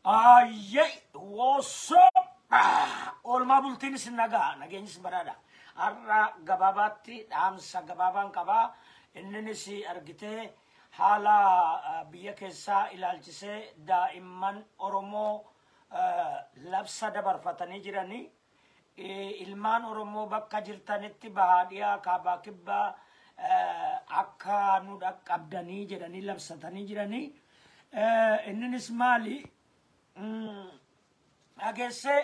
Ayyay, what's up? Oolmaa bultiin isin nageenyi isin badhaadha. Har'a gabaabaatti dhaamsa gabaabaan qaba. Inninis argitee haala biyya keessaa ilaalchisee daa'imman Oromoo labsa dabarfatanii jiranii. Ilmaan Oromoo bakka jirtanitti bahaadhiyaa kaabaa kibbaa akka nu dhaqqabdanii jedhanii labsatanii jiranii. Inninis maali? Agesse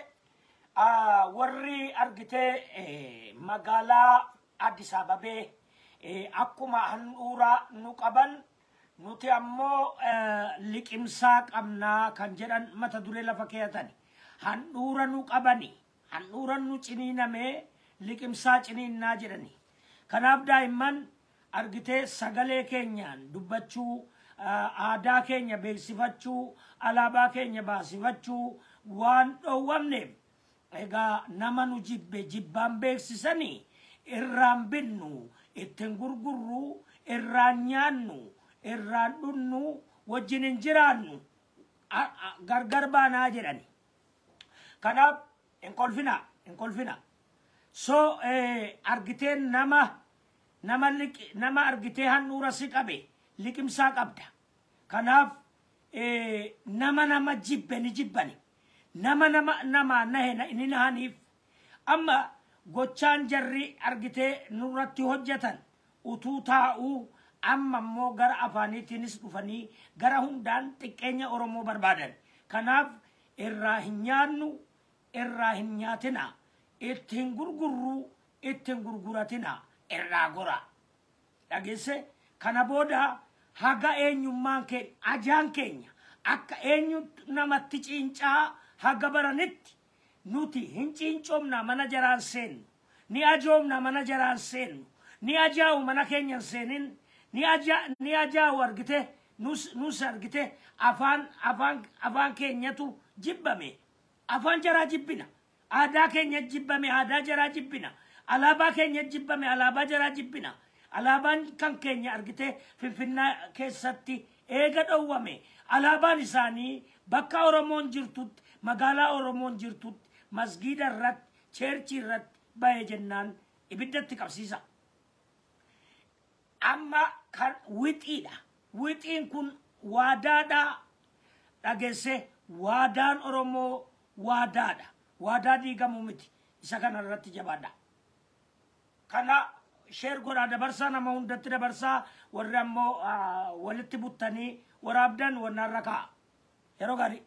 warri argitee magaalaa Addis Ababaa akkuma handhuura nu qaban nuti ammoo liqimsaa qabnaa kan jedhan mata duree lafa keeyatan. Handhuura nu qabani, handhuura nu ciniinamee liqimsaa ciniinnaa jedhani. Kanaaf daa'imman argitee sagalee keenyaan dubbachuu, aadaa keenya beeksifachuu, alaabaa keenya baasifachuu waan dhoowwamneef egaa nama nu jibbaan beeksisanii irraan binnu, ittiin gurgurru, irraan nyaannu, irraan dhunnu, wajjin hin jiraannu gargar baanaa jedhani. Kanaaf hin kolfina. So argitee nama argitee handhuura si qabe liqimsaa qabda. Kanaaf nama jibbe ni jibbani. Nama nahe ni nahaniif. Amma gochaan jarri argitee nurratti hojjetan utuu taa'uu amma immoo gara afaaniitiinis dhufanii gara hundaan xiqqeenya Oromoo barbaadan. Kanaaf irraa hin nyaannu, irraa hin nyaatina, ittiin gurgurru, ittiin gurguratina, irraa gora. Dhageesse kana booda haga eenyummaan keenya ajaan keenya akka eenyu namatti ciincaa haga baranitti nuti hin ciincoomna mana jaraan seennu, ni ajoomna mana jaraan seennu, ni ajaa'u mana keenyan seenin, ni ajaa'u argite nus argite afaan keenyatu jibbame, afaan jaraa jibbina, aadaa keenya jibbame, aadaa jaraa jibbina, alaabaa keenya jibbame, alaabaa jaraa jibbina. Alaabaan kan keenya argite Finfinnee keessatti eega dhowwame alaabaan isaanii bakka Oromoon jirtutti, magaalaa Oromoon jirtutti, masgiida irratti, cheerchii irratti bahee jennaan ibiddatti qabsiisa. Amma kan wixiidha. Wixiin kun waadaadha. Dhageesse waadaan Oromoo waadaadha. Waadaa diigamuu miti. Isa kana irratti jabaadha. Kana sheer godhaa dabarsaa nama hundatti dabarsaa warri ammoo walitti buttanii waraabdan wannaan rakaa yeroo gaarii.